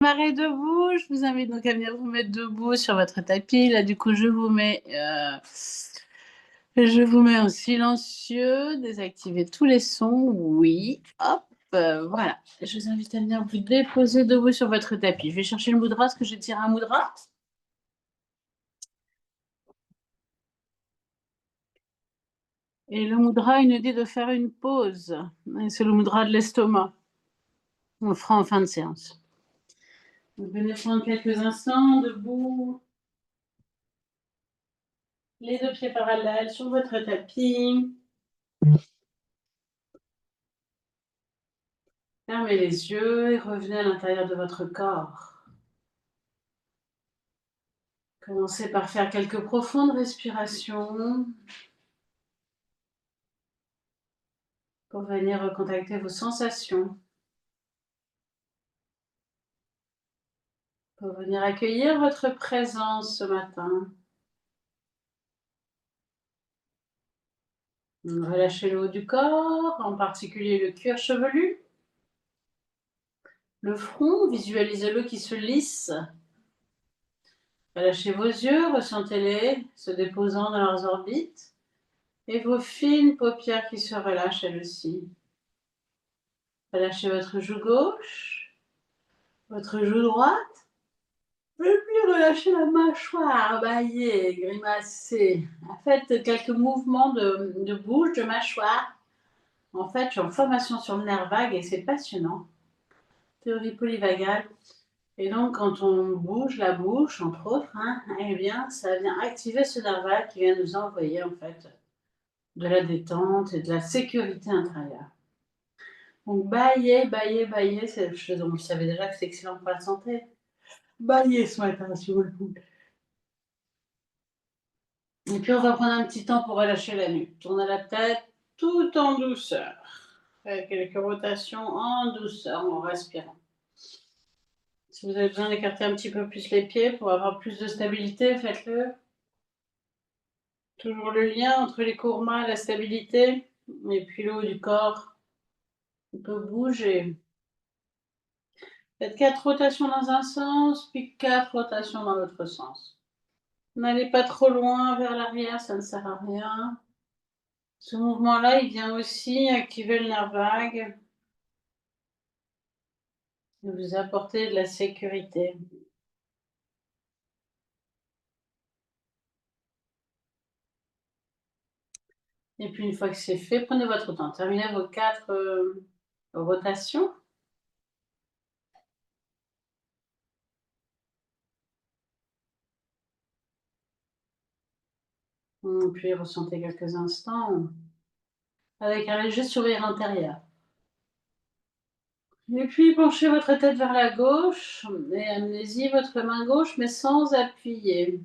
Marée debout, je vous invite donc à venir vous mettre debout sur votre tapis. Là, du coup, je vous mets en silencieux, désactivez tous les sons. Oui, hop, voilà. Je vous invite à venir vous déposer debout sur votre tapis. Je vais chercher le mudra, parce que j'ai tiré un mudra. Et le mudra, il nous dit de faire une pause. C'est le mudra de l'estomac. On le fera en fin de séance. Donc, venez prendre quelques instants debout. Les deux pieds parallèles sur votre tapis. Fermez les yeux et revenez à l'intérieur de votre corps. Commencez par faire quelques profondes respirations pour venir recontacter vos sensations, pour venir accueillir votre présence ce matin. Relâchez le haut du corps, en particulier le cuir chevelu, le front, visualisez-le qui se lisse. Relâchez vos yeux, ressentez-les se déposant dans leurs orbites et vos fines paupières qui se relâchent elles aussi. Relâchez votre joue gauche, votre joue droite, et puis relâchez la mâchoire, baillez, grimacez. Faites quelques mouvements de bouche, de mâchoire. En fait, je suis en formation sur le nerf vague et c'est passionnant. Théorie polyvagale. Et donc, quand on bouge la bouche, entre autres, eh bien, ça vient activer ce nerf vague qui vient nous envoyer, en fait, de la détente et de la sécurité intérieure. Donc, bailler, bailler, bailler, vous savez déjà que c'est excellent pour la santé. Bailler ce matin, si vous le voulez. Et puis, on va prendre un petit temps pour relâcher la nuque. Tournez la tête tout en douceur. Faites quelques rotations en douceur, en respirant. Si vous avez besoin d'écarter un petit peu plus les pieds pour avoir plus de stabilité, faites-le. Toujours le lien entre les courmas et la stabilité. Et puis le haut du corps, on peut bouger. Faites 4 rotations dans un sens, puis 4 rotations dans l'autre sens. N'allez pas trop loin vers l'arrière, ça ne sert à rien. Ce mouvement-là, il vient aussi activer le nerf vague et vous apporter de la sécurité. Et puis une fois que c'est fait, prenez votre temps. Terminez vos 4 rotations. Puis ressentez quelques instants avec un léger sourire intérieur. Et puis penchez votre tête vers la gauche et amenez-y votre main gauche, mais sans appuyer.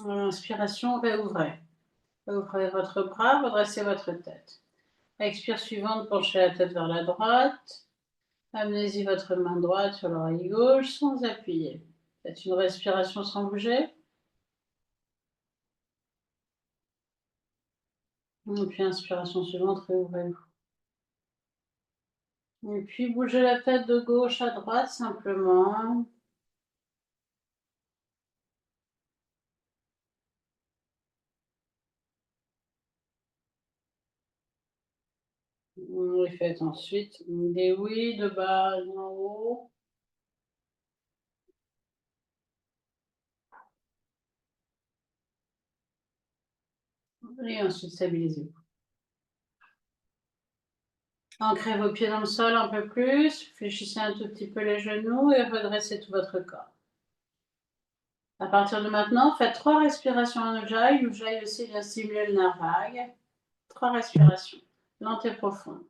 Inspiration, réouvrez. Réouvrez votre bras, redressez votre tête. Expire suivante, penchez la tête vers la droite. Amenez-y votre main droite sur l'oreille gauche sans appuyer. Faites une respiration sans bouger. Et puis inspiration suivante, réouvrez-vous. Et puis bougez la tête de gauche à droite simplement. Et faites ensuite des oui de bas en haut. Et ensuite stabilisez-vous. Ancrez vos pieds dans le sol un peu plus, fléchissez un tout petit peu les genoux et redressez tout votre corps. À partir de maintenant, faites 3 respirations en Ujjayi. L'Ujjayi aussi vient stimuler le nerf vague. 3 respirations, lentes et profondes.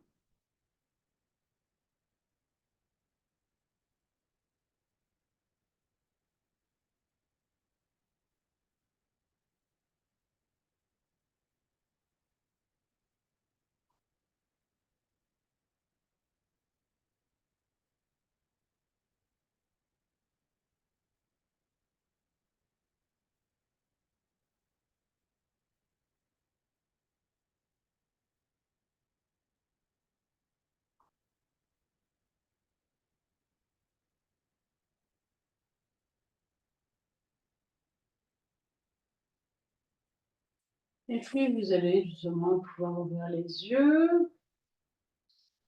Et puis, vous allez justement pouvoir ouvrir les yeux,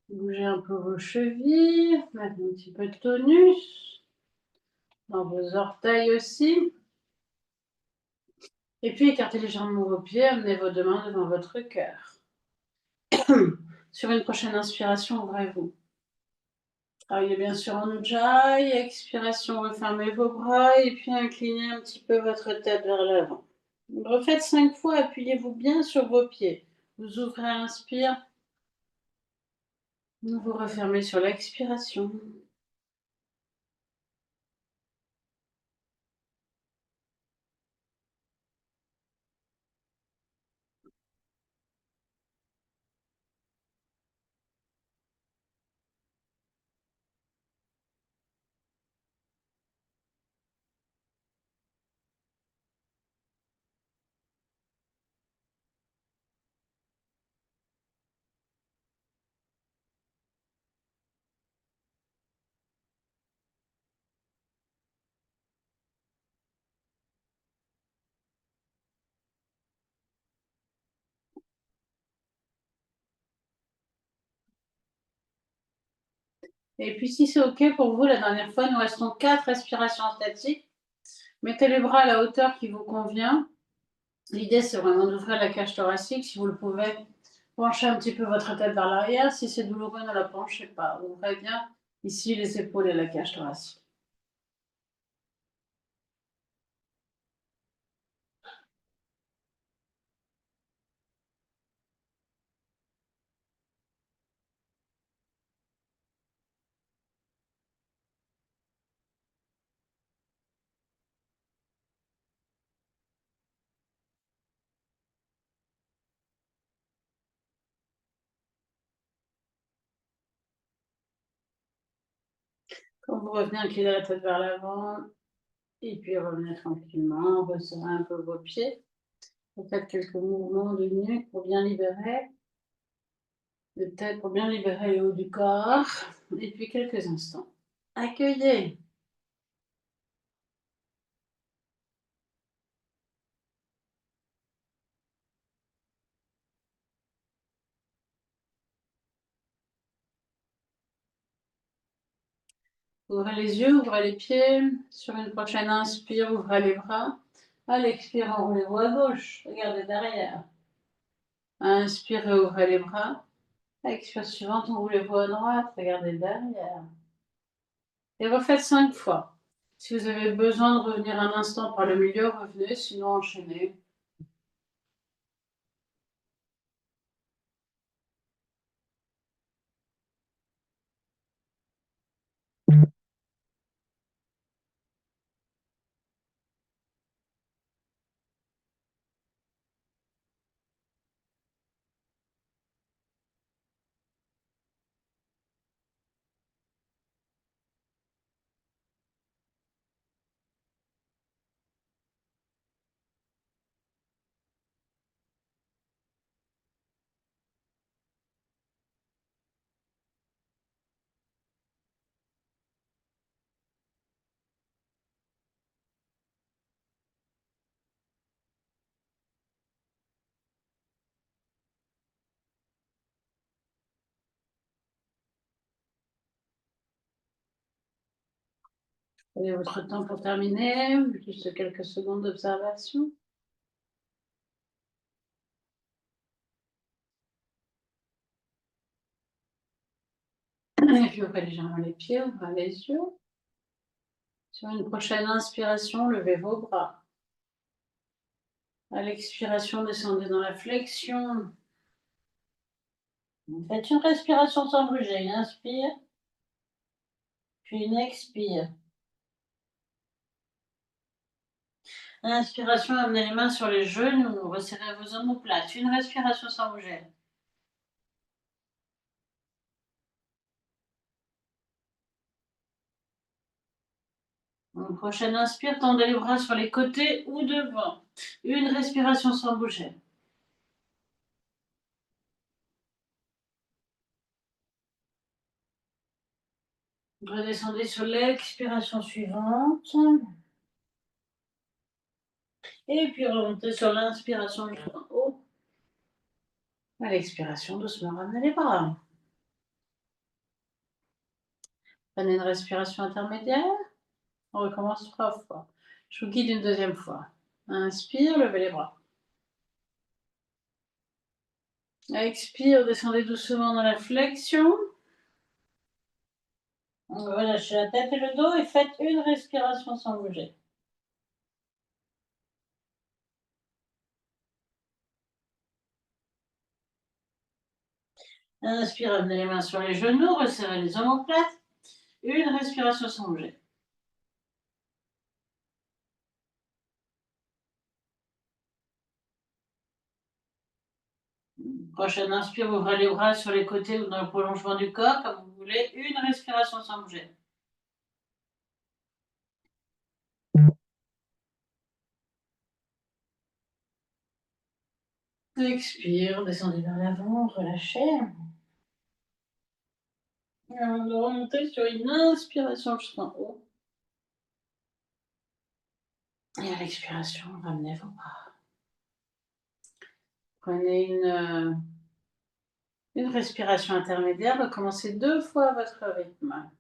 bouger un peu vos chevilles, mettre un petit peu de tonus dans vos orteils aussi. Et puis, écartez légèrement vos pieds, amenez vos deux mains devant votre cœur. Sur une prochaine inspiration, ouvrez-vous. Travaillez bien sûr en Ujjayi. Expiration, refermez vos bras et puis inclinez un petit peu votre tête vers l'avant. Refaites 5 fois, appuyez-vous bien sur vos pieds. Vous ouvrez à l'inspire. Vous refermez sur l'expiration. Et puis si c'est OK pour vous, la dernière fois, nous restons 4 respirations statiques. Mettez les bras à la hauteur qui vous convient. L'idée, c'est vraiment d'ouvrir la cage thoracique. Si vous le pouvez, penchez un petit peu votre tête vers l'arrière. Si c'est douloureux, ne la penchez pas. Ouvrez bien ici les épaules et la cage thoracique. Quand vous revenez, inclinez la tête vers l'avant. Et puis revenez tranquillement, resserrez un peu vos pieds. Faites quelques mouvements de nuque pour bien libérer de tête, pour bien libérer le haut du corps. Et puis quelques instants. Accueillez. Ouvrez les yeux, ouvrez les pieds. Sur une prochaine inspire, ouvrez les bras. À l'expire, enroulez-vous à gauche. Regardez derrière. Inspirez, ouvrez les bras. Expire suivante, enroulez-vous à droite. Regardez derrière. Et refaites 5 fois. Si vous avez besoin de revenir un instant par le milieu, revenez, sinon enchaînez. Prenez votre temps pour terminer. Juste quelques secondes d'observation. Et puis ouvrez légèrement les pieds, ouvrez les yeux. Sur une prochaine inspiration, levez vos bras. À l'expiration, descendez dans la flexion. Faites une respiration sans bouger. Inspire, puis une expire. Inspiration, amenez les mains sur les genoux. Resserrez vos omoplates. Une respiration sans bouger. Une prochaine inspire, tendez les bras sur les côtés ou devant. Une respiration sans bouger. Redescendez sur l'expiration suivante. Et puis remontez sur l'inspiration jusqu'en haut. À l'expiration, doucement, ramenez les bras. Prenez une respiration intermédiaire. On recommence 3 fois. Je vous guide une deuxième fois. Inspire, levez les bras. Expire, descendez doucement dans la flexion. Relâchez la tête et le dos et faites une respiration sans bouger. Inspire, amenez les mains sur les genoux, resserrez les omoplates. Une respiration sans bouger. Prochaine inspire, ouvrez les bras sur les côtés ou dans le prolongement du corps, comme vous voulez. Une respiration sans bouger. Expire, descendez vers l'avant, relâchez. Et on va remonter sur une inspiration jusqu'en haut. Et à l'expiration, ramenez vos bras. Prenez une respiration intermédiaire, recommencez 2 fois à votre rythme.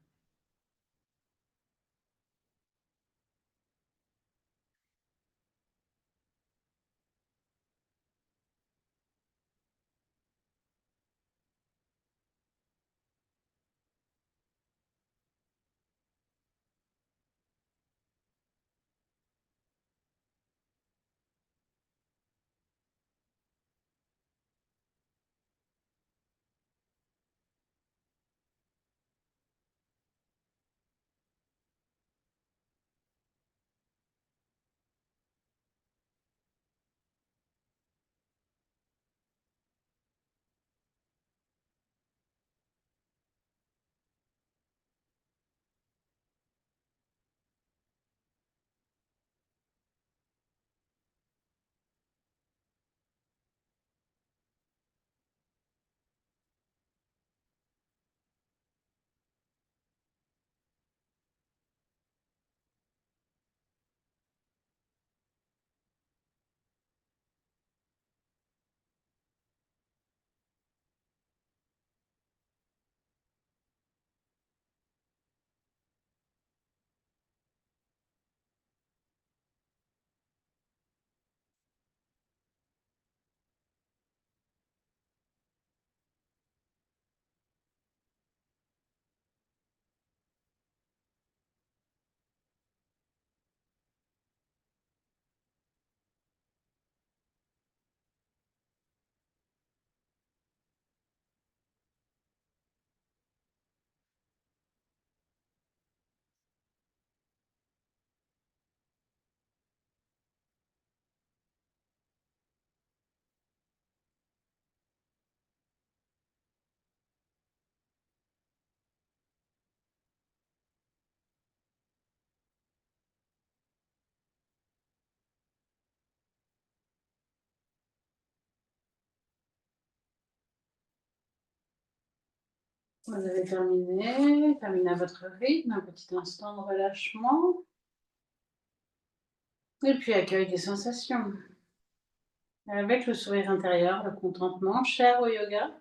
Vous avez terminé. Terminez à votre rythme, un petit instant de relâchement. Et puis accueil des sensations. Avec le sourire intérieur, le contentement, cher au yoga.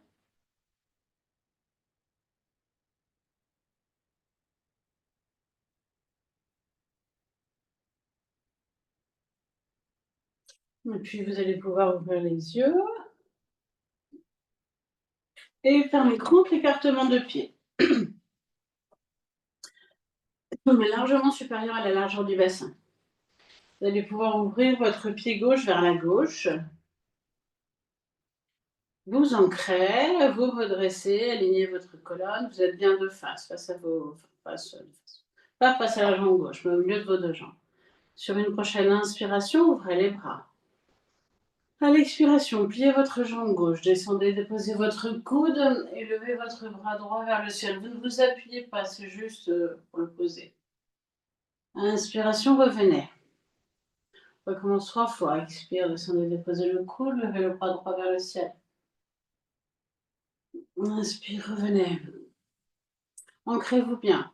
Et puis vous allez pouvoir ouvrir les yeux. Et faire un grand écartement de pied. Mais largement supérieur à la largeur du bassin. Vous allez pouvoir ouvrir votre pied gauche vers la gauche. Vous ancrez, vous redressez, alignez votre colonne. Vous êtes bien de face à vos face, pas face à la jambe gauche, mais au milieu de vos 2 jambes. Sur une prochaine inspiration, ouvrez les bras. À l'expiration, pliez votre jambe gauche, descendez, déposez votre coude et levez votre bras droit vers le ciel. Vous ne vous appuyez pas, c'est juste pour le poser. Inspiration, revenez. Recommence 3 fois. Expire, descendez, déposez le coude, levez le bras droit vers le ciel. Inspire, revenez. Ancrez-vous bien.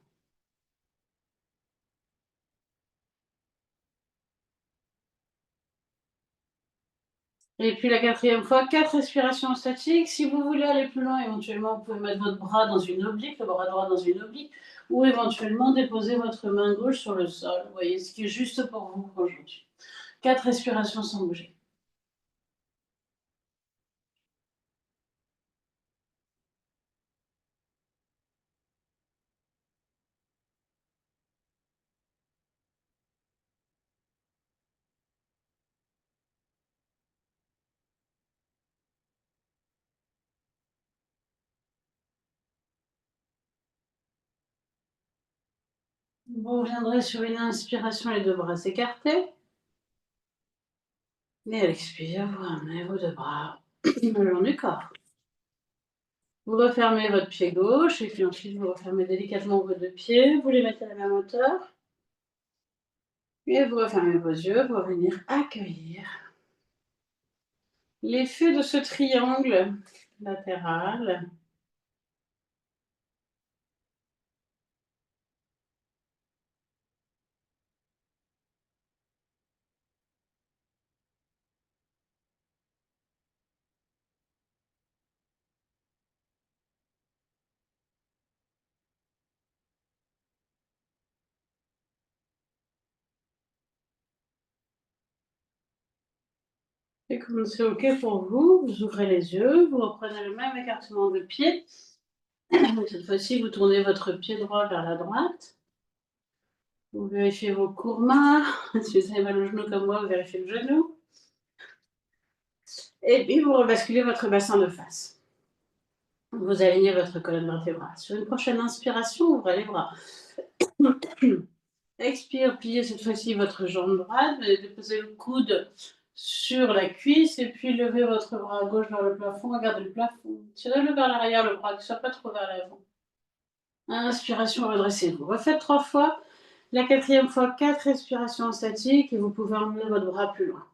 Et puis la quatrième fois, 4 respirations statiques. Si vous voulez aller plus loin, éventuellement, vous pouvez mettre votre bras dans une oblique, le bras droit dans une oblique, ou éventuellement déposer votre main gauche sur le sol. Vous voyez, ce qui est juste pour vous pour aujourd'hui. 4 respirations sans bouger. Vous reviendrez sur une inspiration, les deux bras écartés. Et à l'expire, vous ramenez vos deux bras le long du corps. Vous refermez votre pied gauche et puis ensuite vous refermez délicatement vos deux pieds. Vous les mettez à la même hauteur. Et vous refermez vos yeux pour venir accueillir l'effet de ce triangle latéral. Et comme c'est OK pour vous, vous ouvrez les yeux, vous reprenez le même écartement de pied. Cette fois-ci, vous tournez votre pied droit vers la droite. Vous vérifiez vos courmas. Si vous avez mal au genou comme moi, vous vérifiez le genou. Et puis, vous rebasculez votre bassin de face. Vous alignez votre colonne vertébrale. Sur une prochaine inspiration, ouvrez les bras. Expire, pliez cette fois-ci votre jambe droite. Déposez le coude sur la cuisse et puis levez votre bras gauche vers le plafond. Regardez le plafond. Tirez-le vers l'arrière, le bras, que ce soit pas trop vers l'avant. Inspiration, redressez-vous. Refaites 3 fois. La quatrième fois, 4 respirations statiques et vous pouvez emmener votre bras plus loin.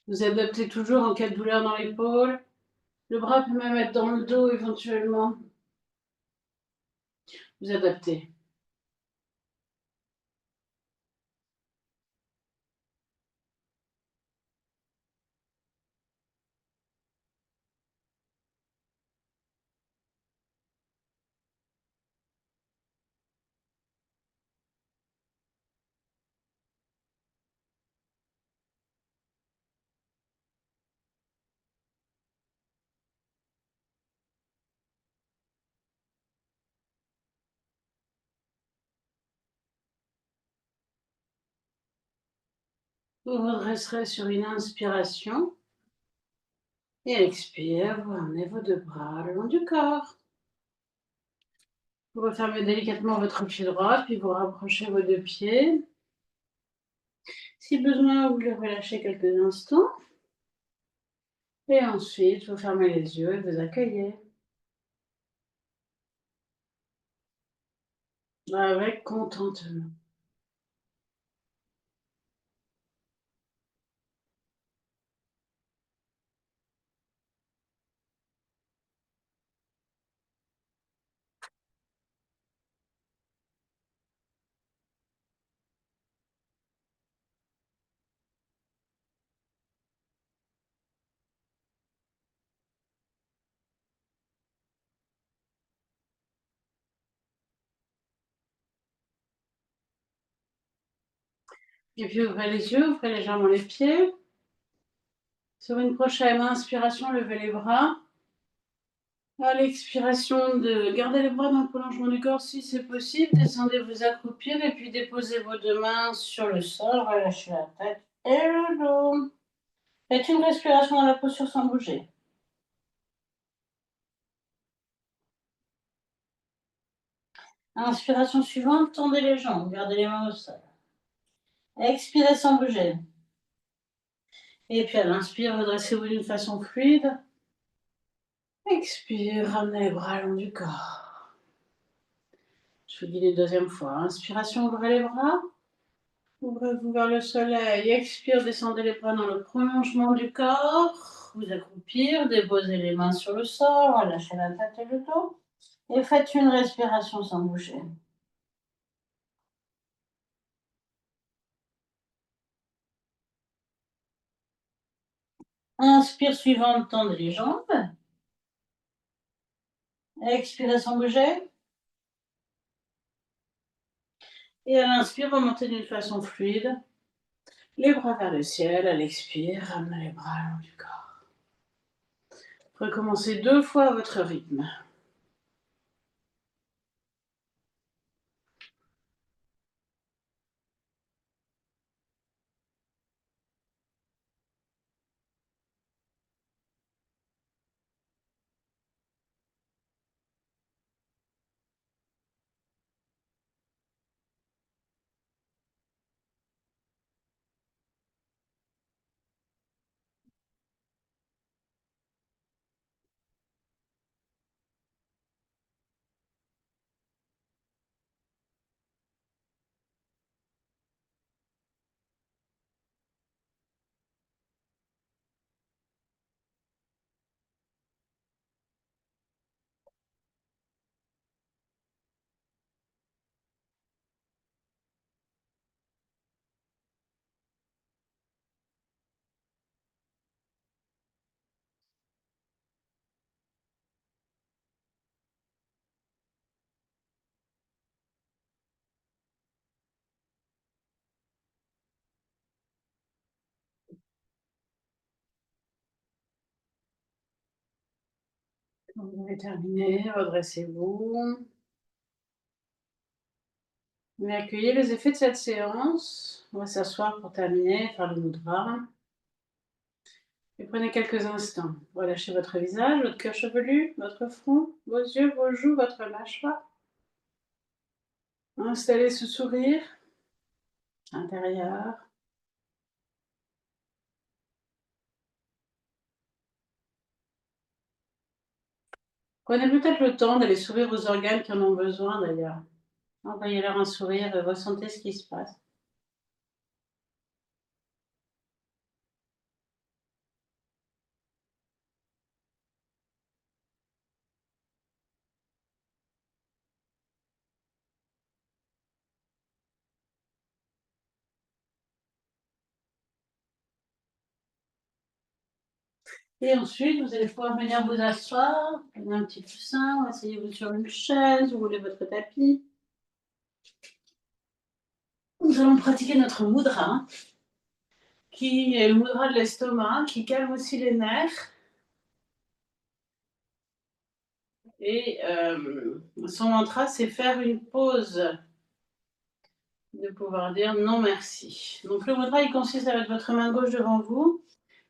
Vous adaptez toujours en cas de douleur dans l'épaule. Le bras peut même être dans le dos éventuellement. Vous adaptez. Vous redresserez sur une inspiration. Et à l'expire, vous ramenez vos deux bras le long du corps. Vous refermez délicatement votre pied droit, puis vous rapprochez vos deux pieds. Si besoin, vous les relâchez quelques instants. Et ensuite, vous fermez les yeux et vous accueillez. Avec contentement. Et puis ouvrez les yeux, ouvrez légèrement les pieds. Sur une prochaine inspiration, levez les bras. À l'expiration, gardez les bras dans le prolongement du corps si c'est possible. Descendez vous accroupir et puis déposez vos deux mains sur le sol. Relâchez la tête et le dos. Faites une respiration dans la posture sans bouger. Inspiration suivante, tendez les jambes, gardez les mains au sol. Expirez sans bouger. Et puis à l'inspire, redressez-vous d'une façon fluide. Expire, ramenez les bras le long du corps. Je vous dis une deuxième fois. Inspiration, ouvrez les bras. Ouvrez-vous vers le soleil. Expire, descendez les bras dans le prolongement du corps. Vous accroupir, déposez les mains sur le sol, relâchez la tête et le dos. Et faites une respiration sans bouger. Inspire suivant, tendez les jambes. Expirez sans bouger. Et à l'inspire, remontez d'une façon fluide. Les bras vers le ciel. À l'expire, ramenez les bras le long du corps. Recommencez 2 fois à votre rythme. Quand vous avez terminé, redressez-vous. Et accueillez les effets de cette séance. On va s'asseoir pour terminer, faire le mudra. Et prenez quelques instants. Relâchez votre visage, votre cuir chevelu, votre front, vos yeux, vos joues, votre mâchoire. Installez ce sourire intérieur. Prenez peut-être le temps d'aller sourire aux organes qui en ont besoin d'ailleurs. Envoyez-leur un sourire et ressentez ce qui se passe. Et ensuite, vous allez pouvoir venir vous asseoir, prenez un petit coussin, asseyez-vous sur une chaise, roulez votre tapis. Nous allons pratiquer notre mudra, qui est le mudra de l'estomac, qui calme aussi les nerfs. Et son mantra, c'est faire une pause, de pouvoir dire non merci. Donc le mudra, il consiste à mettre votre main gauche devant vous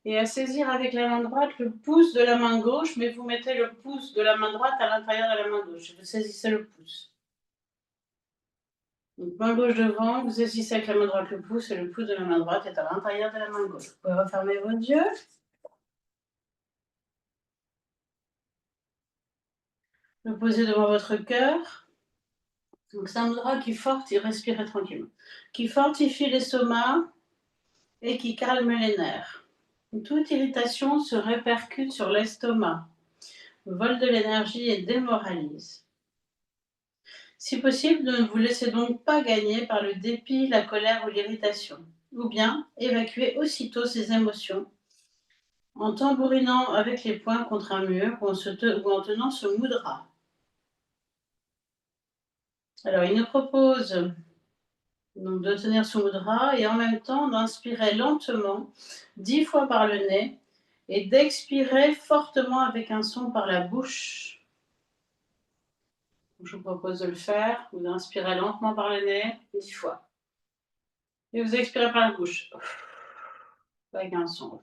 et à saisir avec la main droite le pouce de la main gauche, mais vous mettez le pouce de la main droite à l'intérieur de la main gauche. Vous saisissez le pouce. Donc main gauche devant, vous saisissez avec la main droite le pouce et le pouce de la main droite est à l'intérieur de la main gauche. Vous pouvez refermer vos yeux. Le poser devant votre cœur. Donc c'est un mudra qui fortifie, respirez tranquillement, qui fortifie l'estomac et qui calme les nerfs. Toute irritation se répercute sur l'estomac, vole de l'énergie et démoralise. Si possible, ne vous laissez donc pas gagner par le dépit, la colère ou l'irritation, ou bien évacuez aussitôt ces émotions en tambourinant avec les poings contre un mur ou en tenant ce mudra. Alors, il nous propose donc de tenir ce mudra et en même temps d'inspirer lentement 10 fois par le nez et d'expirer fortement avec un son par la bouche. Je vous propose de le faire. Vous inspirez lentement par le nez 10 fois. Et vous expirez par la bouche avec un son.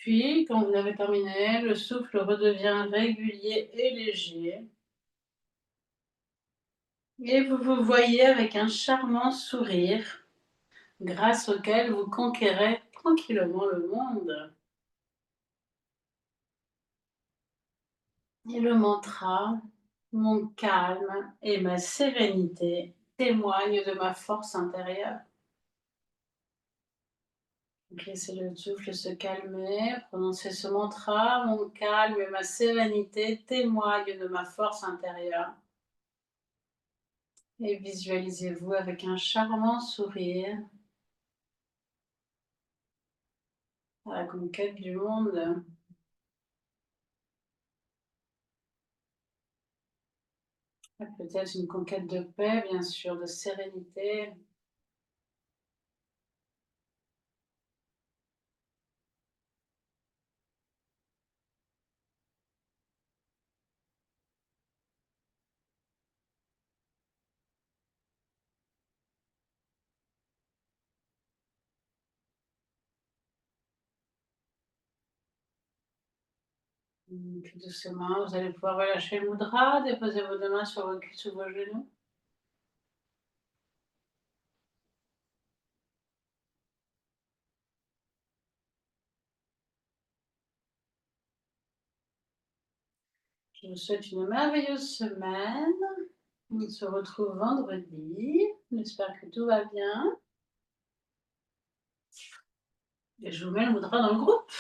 Puis, quand vous avez terminé, le souffle redevient régulier et léger. Et vous vous voyez avec un charmant sourire, grâce auquel vous conquérez tranquillement le monde. Et le mantra, mon calme et ma sérénité témoignent de ma force intérieure. Donc laissez le souffle se calmer, prononcez ce mantra, mon calme et ma sérénité témoignent de ma force intérieure. Et visualisez-vous avec un charmant sourire à la conquête du monde. Peut-être une conquête de paix, bien sûr, de sérénité. Puis doucement, vous allez pouvoir relâcher le mudra, déposer vos deux mains sur vos cuisses ou vos genoux. Je vous souhaite une merveilleuse semaine. On se retrouve vendredi. J'espère que tout va bien. Et je vous mets le mudra dans le groupe.